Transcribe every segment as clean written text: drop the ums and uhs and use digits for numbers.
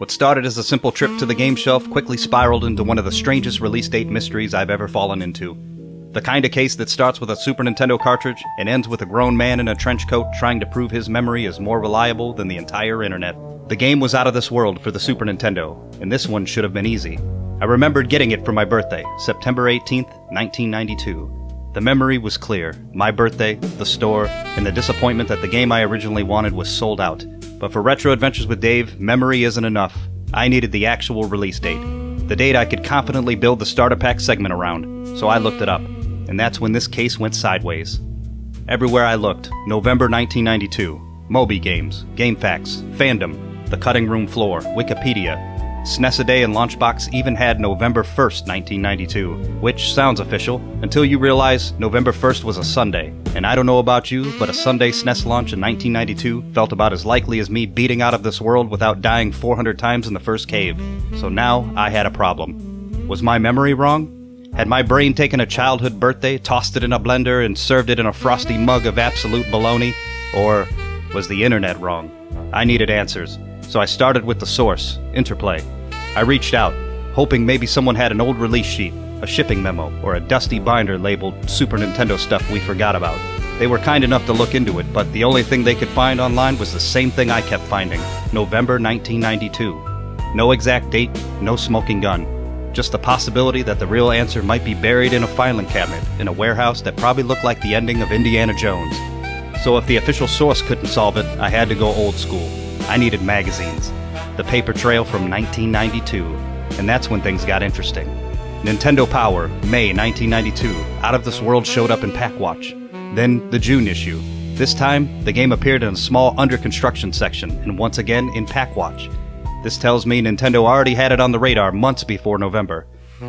What started as a simple trip to the game shelf quickly spiraled into one of the strangest release date mysteries I've ever fallen into. The kind of case that starts with a Super Nintendo cartridge and ends with a grown man in a trench coat trying to prove his memory is more reliable than the entire internet. The game was out of this world for the Super Nintendo, and this one should have been easy. I remembered getting it for my birthday, September 18th, 1992. The memory was clear. My birthday, the store, and the disappointment that the game I originally wanted was sold out. But for Retro Adventures with Dave, memory isn't enough. I needed the actual release date. The date I could confidently build the starter pack segment around, so I looked it up. And that's when this case went sideways. Everywhere I looked, November 1992, Moby Games, GameFAQs, Fandom, The Cutting Room Floor, Wikipedia, SNES-A-Day and Launchbox even had November 1st, 1992, which sounds official, until you realize November 1st was a Sunday. And I don't know about you, but a Sunday SNES launch in 1992 felt about as likely as me beating out of this world without dying 400 times in the first cave. So now I had a problem. Was my memory wrong? Had my brain taken a childhood birthday, tossed it in a blender, and served it in a frosty mug of absolute baloney? Or was the internet wrong? I needed answers. So I started with the source, Interplay. I reached out, hoping maybe someone had an old release sheet, a shipping memo, or a dusty binder labeled Super Nintendo stuff we forgot about. They were kind enough to look into it, but the only thing they could find online was the same thing I kept finding, November 1992. No exact date, no smoking gun. Just the possibility that the real answer might be buried in a filing cabinet in a warehouse that probably looked like the ending of Indiana Jones. So if the official source couldn't solve it, I had to go old school. I needed magazines. The paper trail from 1992. And that's when things got interesting. Nintendo Power, May 1992. Out of This World showed up in Packwatch. Then the June issue. This time, the game appeared in a small under construction section, and once again in Packwatch. This tells me Nintendo already had it on the radar months before November.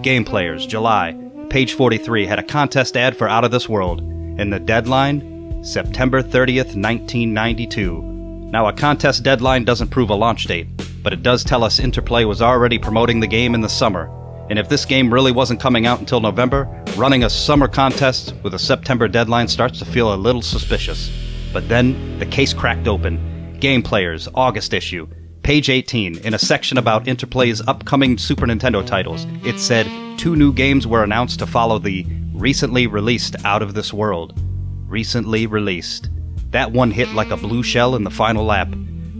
Game Players, July. Page 43 had a contest ad for Out of This World. And the deadline? September 30th, 1992. Now, a contest deadline doesn't prove a launch date, but it does tell us Interplay was already promoting the game in the summer. And if this game really wasn't coming out until November, running a summer contest with a September deadline starts to feel a little suspicious. But then, the case cracked open. Game Players, August issue. Page 18, in a section about Interplay's upcoming Super Nintendo titles, it said 2 new games were announced to follow the recently released Out of This World. Recently released. That one hit like a blue shell in the final lap.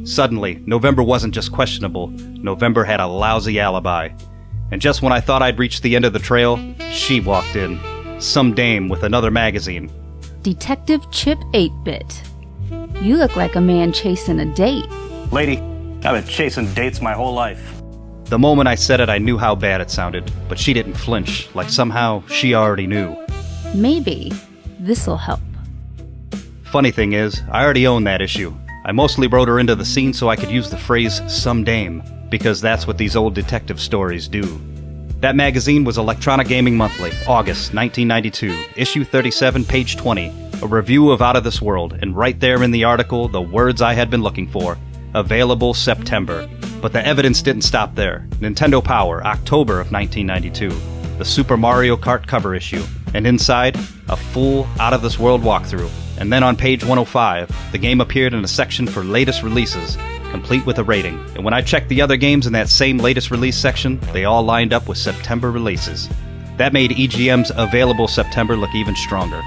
Suddenly, November wasn't just questionable. November had a lousy alibi. And just when I thought I'd reached the end of the trail, she walked in. Some dame with another magazine. Detective Chip 8-Bit. You look like a man chasing a date. Lady, I've been chasing dates my whole life. The moment I said it, I knew how bad it sounded, but she didn't flinch, like somehow she already knew. Maybe this'll help. Funny thing is, I already own that issue. I mostly wrote her into the scene so I could use the phrase, some dame, because that's what these old detective stories do. That magazine was Electronic Gaming Monthly, August 1992, issue 37, page 20, a review of Out of This World, and right there in the article, the words I had been looking for, available September. But the evidence didn't stop there. Nintendo Power, October of 1992, the Super Mario Kart cover issue, and inside, a full Out of This World walkthrough. And then on page 105, the game appeared in a section for latest releases, complete with a rating. And when I checked the other games in that same latest release section, they all lined up with September releases. That made EGM's available September look even stronger.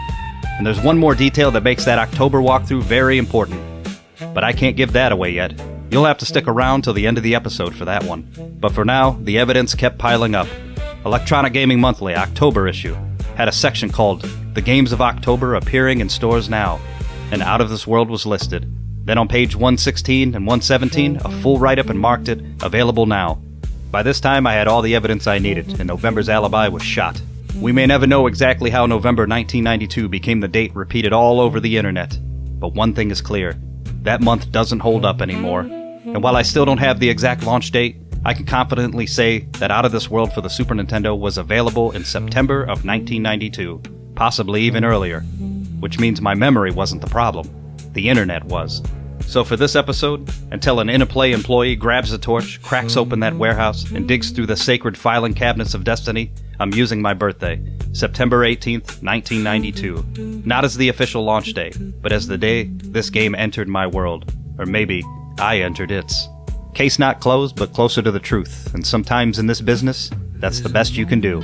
And there's one more detail that makes that October walkthrough very important. But I can't give that away yet. You'll have to stick around till the end of the episode for that one. But for now, the evidence kept piling up. Electronic Gaming Monthly, October issue, had a section called The Games of October Appearing in Stores Now, and Out of This World was listed. Then on page 116 and 117, a full write-up and marked it, Available Now. By this time, I had all the evidence I needed, and November's alibi was shot. We may never know exactly how November 1992 became the date repeated all over the internet, but one thing is clear. That month doesn't hold up anymore. And while I still don't have the exact launch date, I can confidently say that Out of This World for the Super Nintendo was available in September of 1992, possibly even earlier, which means my memory wasn't the problem. The internet was. So for this episode, until an Interplay employee grabs a torch, cracks open that warehouse, and digs through the sacred filing cabinets of destiny, I'm using my birthday, September 18th, 1992. Not as the official launch day, but as the day this game entered my world. Or maybe I entered its. Case not closed, but closer to the truth, and sometimes in this business, that's the best you can do.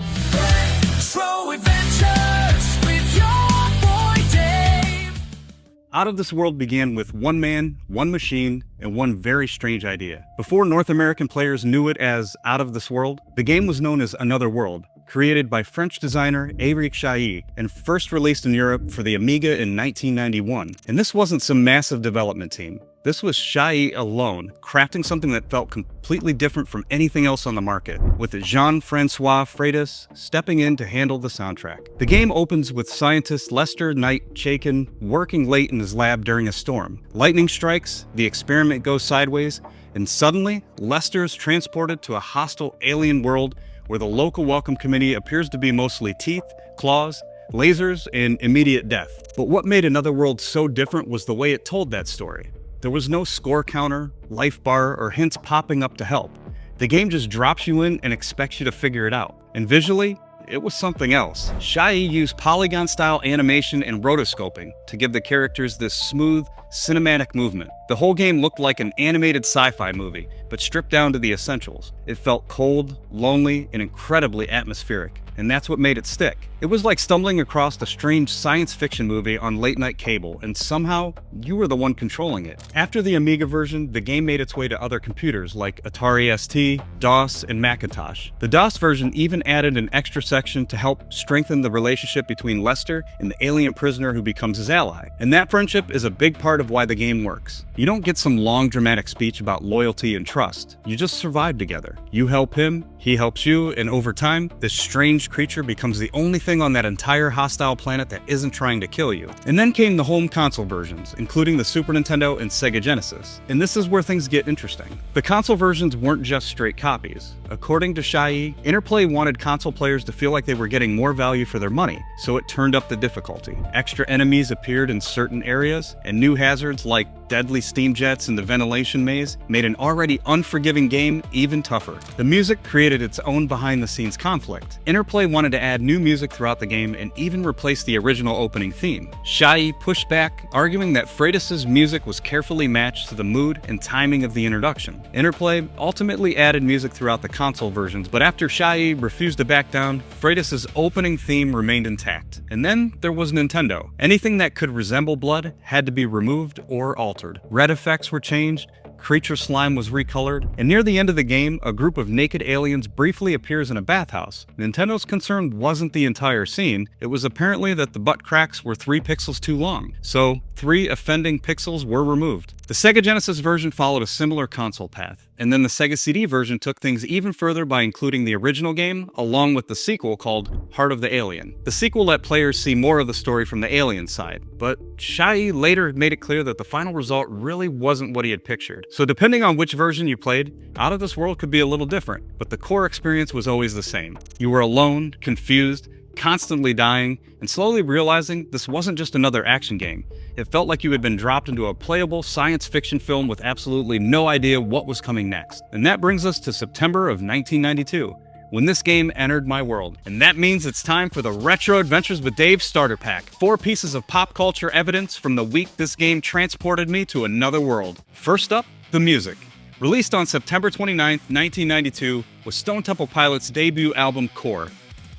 Out of This World began with one man, one machine, and one very strange idea. Before North American players knew it as Out of This World, the game was known as Another World, created by French designer Éric Chahi and first released in Europe for the Amiga in 1991. And this wasn't some massive development team. This was Chahi alone, crafting something that felt completely different from anything else on the market, with Jean-Francois Freitas stepping in to handle the soundtrack. The game opens with scientist Lester Knight Chaikin working late in his lab during a storm. Lightning strikes, the experiment goes sideways, and suddenly, Lester is transported to a hostile alien world where the local welcome committee appears to be mostly teeth, claws, lasers, and immediate death. But what made Another World so different was the way it told that story. There was no score counter, life bar, or hints popping up to help. The game just drops you in and expects you to figure it out. And visually, it was something else. Chahi used polygon-style animation and rotoscoping to give the characters this smooth, cinematic movement. The whole game looked like an animated sci-fi movie, but stripped down to the essentials. It felt cold, lonely, and incredibly atmospheric, and that's what made it stick. It was like stumbling across a strange science fiction movie on late-night cable, and somehow, you were the one controlling it. After the Amiga version, the game made its way to other computers like Atari ST, DOS, and Macintosh. The DOS version even added an extra section to help strengthen the relationship between Lester and the alien prisoner who becomes his ally. And that friendship is a big part of why the game works. You don't get some long dramatic speech about loyalty and trust. You just survive together. You help him, he helps you, and over time, this strange creature becomes the only thing on that entire hostile planet that isn't trying to kill you. And then came the home console versions, including the Super Nintendo and Sega Genesis. And this is where things get interesting. The console versions weren't just straight copies. According to Chahi, Interplay wanted console players to feel like they were getting more value for their money, so it turned up the difficulty. Extra enemies appeared in certain areas, and new hazards like deadly steam jets in the ventilation maze made an already unforgiving game even tougher. The music created its own behind-the-scenes conflict. Interplay wanted to add new music throughout the game and even replace the original opening theme. Chahi pushed back, arguing that Freitas' music was carefully matched to the mood and timing of the introduction. Interplay ultimately added music throughout the console versions, but after Chahi refused to back down, Freitas' opening theme remained intact. And then there was Nintendo. Anything that could resemble blood had to be removed or altered. Red effects were changed, creature slime was recolored, and near the end of the game, a group of naked aliens briefly appears in a bathhouse. Nintendo's concern wasn't the entire scene, it was apparently that the butt cracks were 3 pixels too long, so 3 offending pixels were removed. The Sega Genesis version followed a similar console path, and then the Sega CD version took things even further by including the original game, along with the sequel called Heart of the Alien. The sequel let players see more of the story from the alien side, but Chahi later made it clear that the final result really wasn't what he had pictured. So depending on which version you played, Out of This World could be a little different, but the core experience was always the same. You were alone, confused, constantly dying, and slowly realizing this wasn't just another action game. It felt like you had been dropped into a playable science fiction film with absolutely no idea what was coming next. And that brings us to September of 1992, when this game entered my world. And that means it's time for the Retro Adventures with Dave starter pack. 4 pieces of pop culture evidence from the week this game transported me to another world. First up, the music. Released on September 29th, 1992, was Stone Temple Pilots' debut album, Core.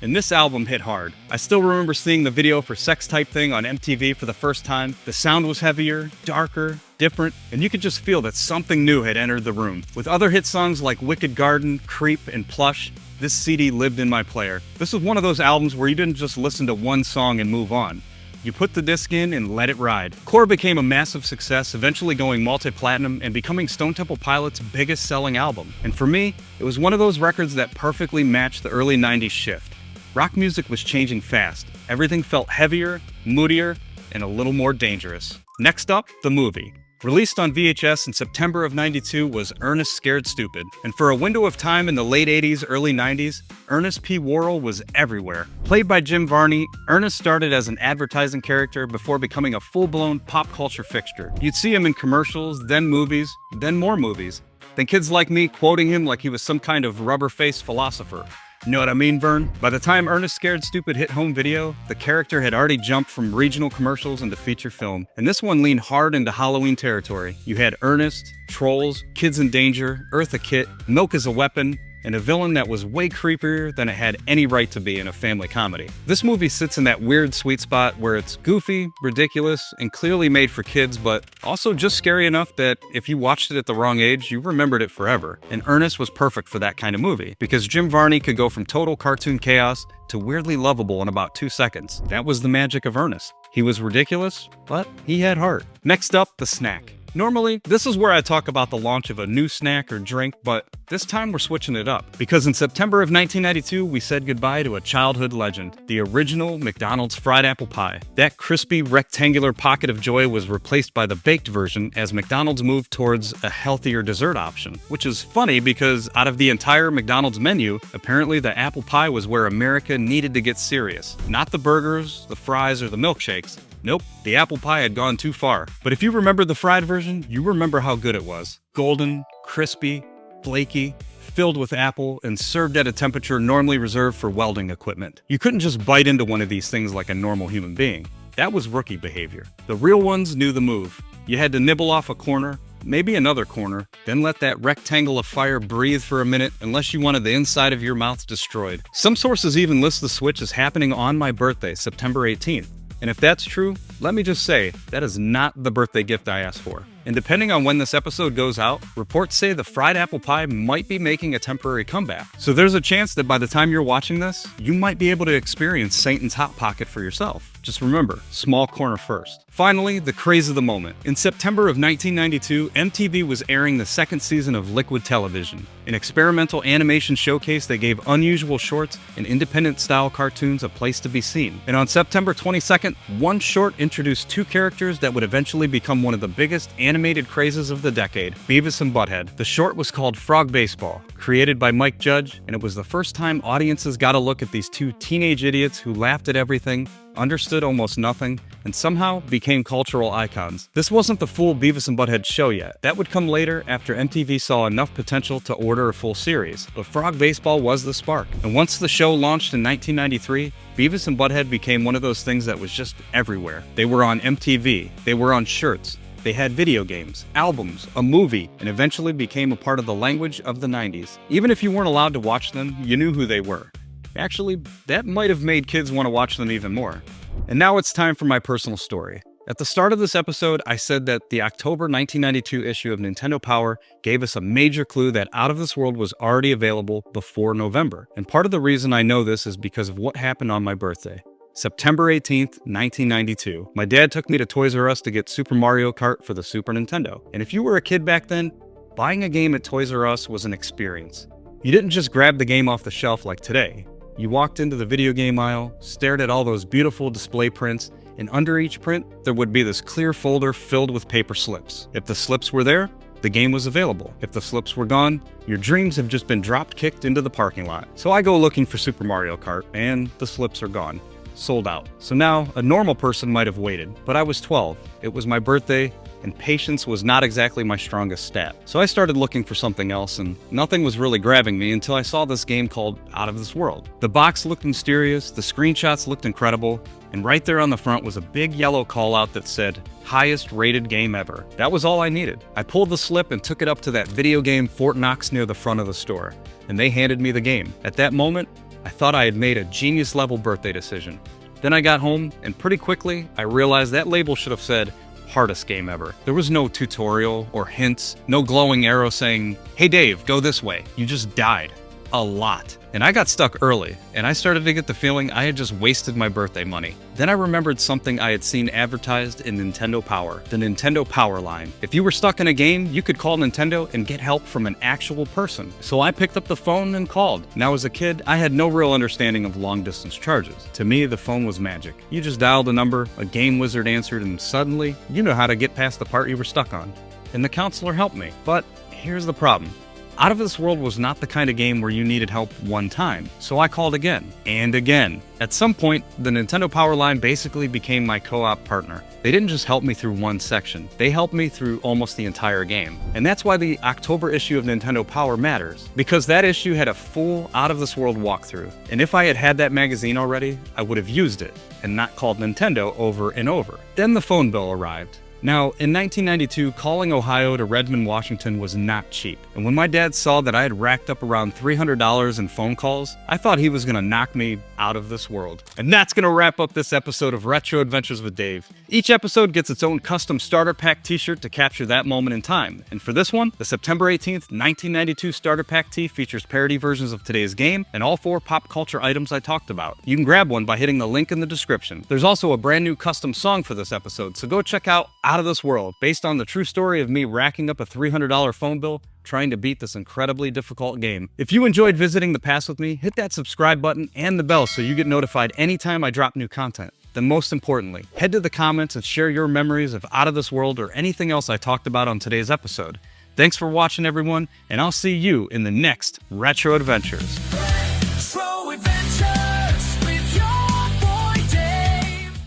And this album hit hard. I still remember seeing the video for Sex Type Thing on MTV for the first time. The sound was heavier, darker, different, and you could just feel that something new had entered the room. With other hit songs like Wicked Garden, Creep, and Plush, this CD lived in my player. This was one of those albums where you didn't just listen to one song and move on. You put the disc in and let it ride. Core became a massive success, eventually going multi-platinum and becoming Stone Temple Pilots' biggest selling album. And for me, it was one of those records that perfectly matched the early 90s shift. Rock music was changing fast. Everything felt heavier, moodier, and a little more dangerous. Next up, the movie. Released on VHS in September of '92 was Ernest Scared Stupid. And for a window of time in the late 80s, early 90s, Ernest P. Worrell was everywhere. Played by Jim Varney, Ernest started as an advertising character before becoming a full-blown pop culture fixture. You'd see him in commercials, then movies, then more movies. Then kids like me quoting him like he was some kind of rubber-faced philosopher. You know what I mean, Vern? By the time Ernest Scared Stupid hit home video, the character had already jumped from regional commercials into feature film, and this one leaned hard into Halloween territory. You had Ernest, Trolls, Kids in Danger, Eartha Kitt, Milk as a Weapon, and a villain that was way creepier than it had any right to be in a family comedy. This movie sits in that weird sweet spot where it's goofy, ridiculous, and clearly made for kids, but also just scary enough that if you watched it at the wrong age, you remembered it forever. And Ernest was perfect for that kind of movie, because Jim Varney could go from total cartoon chaos to weirdly lovable in about 2 seconds. That was the magic of Ernest. He was ridiculous, but he had heart. Next up, the snack. Normally, this is where I talk about the launch of a new snack or drink, but this time we're switching it up. Because in September of 1992, we said goodbye to a childhood legend, the original McDonald's fried apple pie. That crispy, rectangular pocket of joy was replaced by the baked version as McDonald's moved towards a healthier dessert option. Which is funny because out of the entire McDonald's menu, apparently the apple pie was where America needed to get serious. Not the burgers, the fries, or the milkshakes. Nope, the apple pie had gone too far. But if you remember the fried version, you remember how good it was. Golden, crispy, flaky, filled with apple, and served at a temperature normally reserved for welding equipment. You couldn't just bite into one of these things like a normal human being. That was rookie behavior. The real ones knew the move. You had to nibble off a corner, maybe another corner, then let that rectangle of fire breathe for a minute unless you wanted the inside of your mouth destroyed. Some sources even list the switch as happening on my birthday, September 18th. And if that's true, let me just say, that is not the birthday gift I asked for. And depending on when this episode goes out, reports say the fried apple pie might be making a temporary comeback. So there's a chance that by the time you're watching this, you might be able to experience Satan's Hot Pocket for yourself. Just remember, small corner first. Finally, the craze of the moment. In September of 1992, MTV was airing the second season of Liquid Television, an experimental animation showcase that gave unusual shorts and independent-style cartoons a place to be seen. And on September 22nd, one short introduced 2 characters that would eventually become one of the biggest animated crazes of the decade, Beavis and Butthead. The short was called Frog Baseball, created by Mike Judge, and it was the first time audiences got a look at these 2 teenage idiots who laughed at everything, understood almost nothing, and somehow became cultural icons. This wasn't the full Beavis and Butthead show yet. That would come later after MTV saw enough potential to order a full series. But Frog Baseball was the spark. And once the show launched in 1993, Beavis and Butthead became one of those things that was just everywhere. They were on MTV, they were on shirts, they had video games, albums, a movie, and eventually became a part of the language of the 90s. Even if you weren't allowed to watch them, you knew who they were. Actually, that might have made kids want to watch them even more. And now it's time for my personal story. At the start of this episode, I said that the October 1992 issue of Nintendo Power gave us a major clue that Out of This World was already available before November. And part of the reason I know this is because of what happened on my birthday. September 18th, 1992. My dad took me to Toys R Us to get Super Mario Kart for the Super Nintendo. And if you were a kid back then, buying a game at Toys R Us was an experience. You didn't just grab the game off the shelf like today. You walked into the video game aisle, stared at all those beautiful display prints, and under each print, there would be this clear folder filled with paper slips. If the slips were there, the game was available. If the slips were gone, your dreams have just been drop-kicked into the parking lot. So I go looking for Super Mario Kart, and the slips are gone. Sold out. So now, a normal person might have waited, but I was 12. It was my birthday, and patience was not exactly my strongest stat. So I started looking for something else, and nothing was really grabbing me until I saw this game called Out of This World. The box looked mysterious, the screenshots looked incredible, and right there on the front was a big yellow call-out that said, highest rated game ever. That was all I needed. I pulled the slip and took it up to that video game Fort Knox near the front of the store, and they handed me the game. At that moment, I thought I had made a genius-level birthday decision. Then I got home, and pretty quickly, I realized that label should have said, hardest game ever. There was no tutorial or hints, no glowing arrow saying, hey Dave, go this way. You just died. A lot. And I got stuck early, and I started to get the feeling I had just wasted my birthday money. Then I remembered something I had seen advertised in Nintendo Power, the Nintendo Power line. If you were stuck in a game, you could call Nintendo and get help from an actual person. So I picked up the phone and called. Now as a kid, I had no real understanding of long-distance charges. To me, the phone was magic. You just dialed a number, a game wizard answered, and suddenly, you know how to get past the part you were stuck on. And the counselor helped me. But here's the problem. Out of This World was not the kind of game where you needed help one time, so I called again and again. At some point, the Nintendo Power line basically became my co-op partner. They didn't just help me through one section, they helped me through almost the entire game. And that's why the October issue of Nintendo Power matters, because that issue had a full Out of This World walkthrough. And if I had had that magazine already, I would have used it and not called Nintendo over and over. Then the phone bill arrived. Now, in 1992, calling Ohio to Redmond, Washington was not cheap. And when my dad saw that I had racked up around $300 in phone calls, I thought he was gonna knock me out of this world. And that's gonna wrap up this episode of Retro Adventures with Dave. Each episode gets its own custom starter pack t-shirt to capture that moment in time. And for this one, the September 18th, 1992 starter pack tee features parody versions of today's game and all 4 pop culture items I talked about. You can grab one by hitting the link in the description. There's also a brand new custom song for this episode, so go check out Out of This World, based on the true story of me racking up a $300 phone bill trying to beat this incredibly difficult game. If you enjoyed visiting the past with me, hit that subscribe button and the bell so you get notified anytime I drop new content. Then most importantly, head to the comments and share your memories of Out of This World or anything else I talked about on today's episode. Thanks for watching, everyone, and I'll see you in the next Retro Adventures. Retro Adventures with your boy Dave.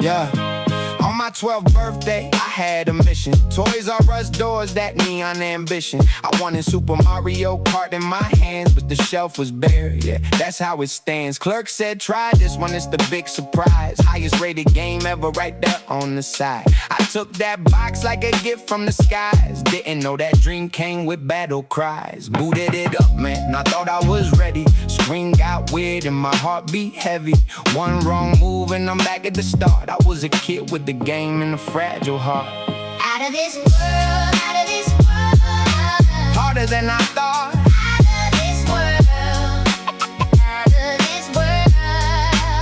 Yeah. On my 12th birthday, I had a mission. Toys R Us doors, that neon ambition. I wanted Super Mario Kart in my hands, but the shelf was bare. Yeah, that's how it stands. Clerk said, try this one, it's the big surprise. Highest rated game ever, right there on the side. I took that box like a gift from the skies. Didn't know that dream came with battle cries. Booted it up, man, I thought I was ready. Screen got weird and my heart beat heavy. One wrong move and I'm back at the start. I was a kid with the game and a fragile heart. Out of this world, out of this world. Harder than I thought. Out of this world, out of this world.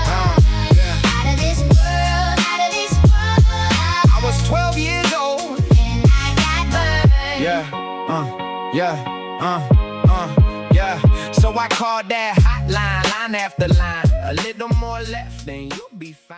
Out of this world, out of this world. I was 12 years old. And I got burned. Yeah. So I called that hotline, line after line. A little more left and you'll be fine.